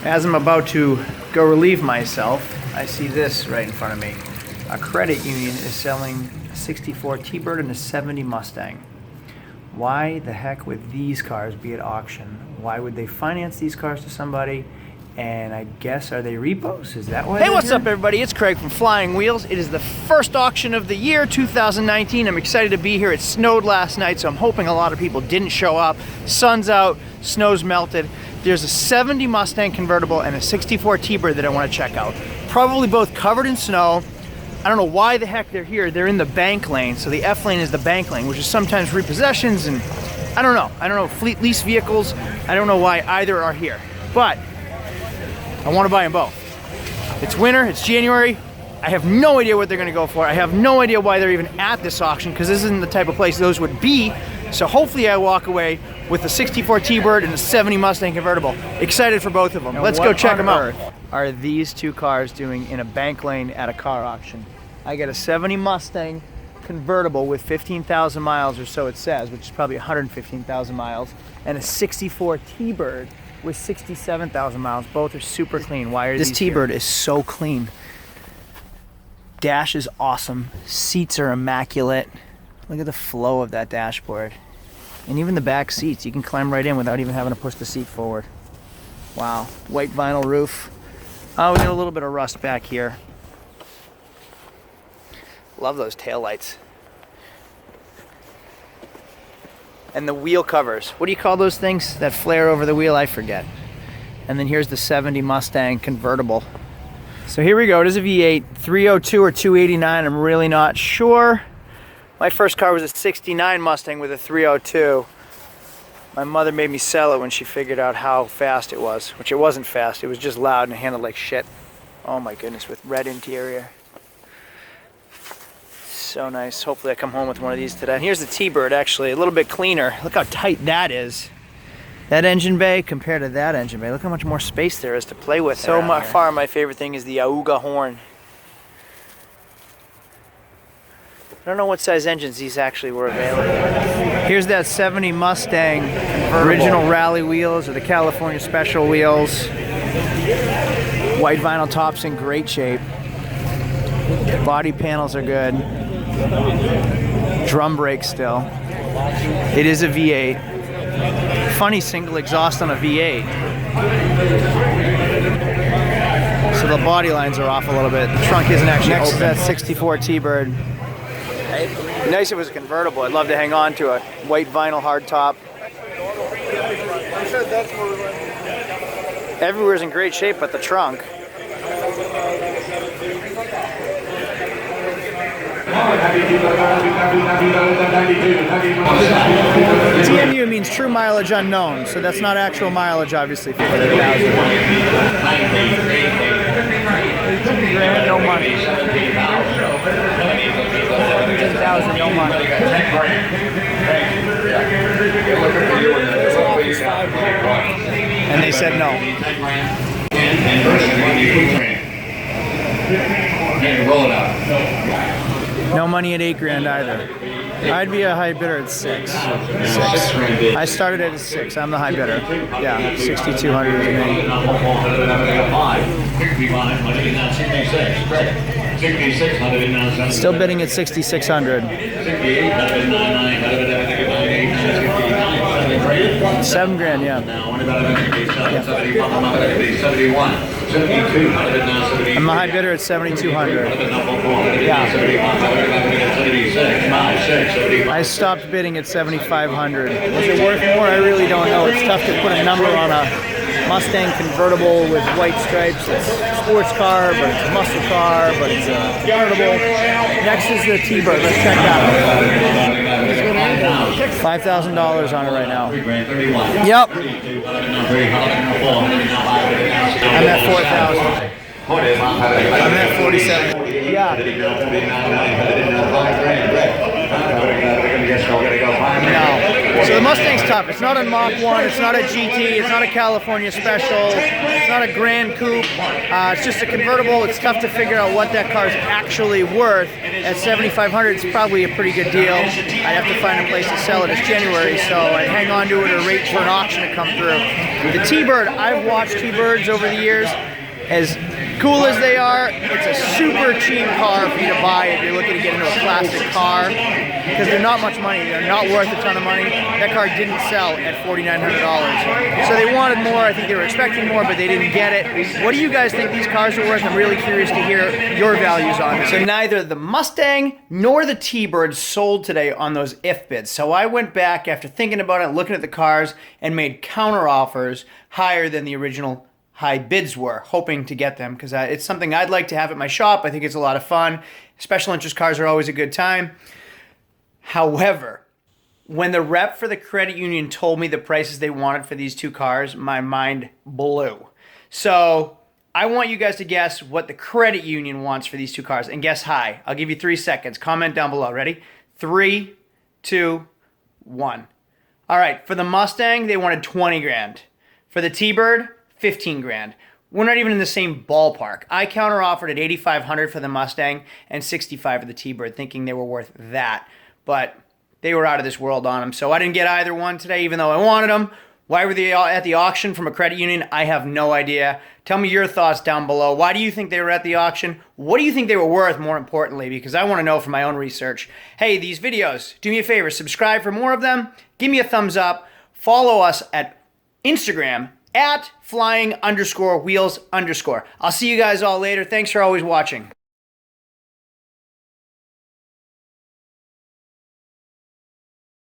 As I'm about to go relieve myself, I see this right in front of me. A credit union is selling a 64 T-Bird and a 70 Mustang. Why the heck would these cars be at auction? Why would they finance these cars to somebody? And I guess, are they repos? Is that why? Hey, what's up, everybody? It's Craig from Flying Wheels. It is the first auction of the year, 2019. I'm excited to be here. It snowed last night, so I'm hoping a lot of people didn't show up. Sun's out, snow's melted. There's a 70 Mustang Convertible and a 64 T-Bird that I want to check out. Probably both covered in snow. I don't know why the heck they're here. They're in the bank lane, so the F lane is the bank lane, which is sometimes repossessions, and I don't know, fleet lease vehicles. I don't know why either are here, but I want to buy them both. It's winter, it's January. I have no idea what they're going to go for. I have no idea why they're even at this auction, because this isn't the type of place those would be. So hopefully I walk away with the 64 T-Bird and the 70 Mustang Convertible. Excited for both of them. Let's go check them out. Are these two cars doing in a bank lane at a car auction? I got a 70 Mustang Convertible with 15,000 miles or so it says, which is probably 115,000 miles, and a 64 T-Bird with 67,000 miles. Both are super clean. Why are these? This T-Bird is so clean. Dash is awesome. Seats are immaculate. Look at the flow of that dashboard. And even the back seats, you can climb right in without even having to push the seat forward. Wow. White vinyl roof. Oh, we got a little bit of rust back here. Love those taillights. And the wheel covers. What do you call those things that flare over the wheel? I forget. And then here's the 70 Mustang Convertible. So here we go. It is a V8, 302 or 289. I'm really not sure. My first car was a 69 Mustang with a 302. My mother made me sell it when she figured out how fast it was, which it wasn't fast. It was just loud and it handled like shit. Oh my goodness, with red interior. So nice. Hopefully I come home with one of these today. And here's the T-Bird, actually, a little bit cleaner. Look how tight that is. That engine bay compared to that engine bay. Look how much more space there is to play with. So far, my favorite thing is the Auga horn. I don't know what size engines these actually were available. Here's that 70 Mustang original rally wheels or the California special wheels. White vinyl tops in great shape. Body panels are good. Drum brakes still. It is a V8. Funny single exhaust on a V8. So the body lines are off a little bit. The trunk isn't actually open. Next to that 64 T-Bird. Nice if it was a convertible. I'd love to hang on to a white vinyl hard top. Everywhere's in great shape but the trunk. TMU means true mileage unknown, so that's not actual mileage, obviously. 50,000. $50,000, no money. 17,000, no money. And they said no. No money at $8,000 either. I'd be a high bidder at 6. I started at 6. I'm the high bidder. Yeah, 6,200 is me. Still bidding at 6,600. $7,000, yeah. I'm a high bidder at 7,200. Yeah. I stopped bidding at 7,500. Was it worth more? I really don't know. It's tough to put a number on a Mustang convertible with white stripes. It's a sports car, but it's a muscle car, but it's a convertible. Next is the T-Bird. Let's check that out. $5,000 on it right now. Yep. I'm at 4,000. I'm at 47. Yeah. No. So the Mustang's tough. It's not a Mach 1, it's not a GT, it's not a California Special, it's not a Grand Coupe. It's just a convertible. It's tough to figure out what that car is actually worth. At $7,500, it's probably a pretty good deal. I'd have to find a place to sell it. It's January, so I'd hang on to it or wait for an auction to come through. The T-Bird, I've watched T-Birds over the years. As cool as they are, it's a super cheap car for you to buy if you're looking to get into a classic car, because they're not much money. They're not worth a ton of money. That car didn't sell at $4,900. So they wanted more. I think they were expecting more, but they didn't get it. What do you guys think these cars are worth? I'm really curious to hear your values on it. So neither the Mustang nor the T-Bird sold today on those if bids. So I went back after thinking about it, looking at the cars, and made counter offers higher than the original high bids were, hoping to get them, because it's something I'd like to have at my shop. I think it's a lot of fun. Special interest cars are always a good time. However, when the rep for the credit union told me the prices they wanted for these two cars, my mind blew. So I want you guys to guess what the credit union wants for these two cars, and guess high. I'll give you 3 seconds. Comment down below. Ready? 3, 2, 1. All right, for the Mustang, they wanted 20 grand. For the T-Bird, 15 grand. We're not even in the same ballpark. I counter offered at 8,500 for the Mustang and 65 for the T-Bird, thinking they were worth that. But they were out of this world on them, so I didn't get either one today, even though I wanted them. Why were they at the auction from a credit union? I have no idea. Tell me your thoughts down below. Why do you think they were at the auction? What do you think they were worth, more importantly? Because I want to know from my own research. Hey, these videos, do me a favor, subscribe for more of them. Give me a thumbs up. Follow us at Instagram at flying_wheels_. I'll see you guys all later. Thanks for always watching.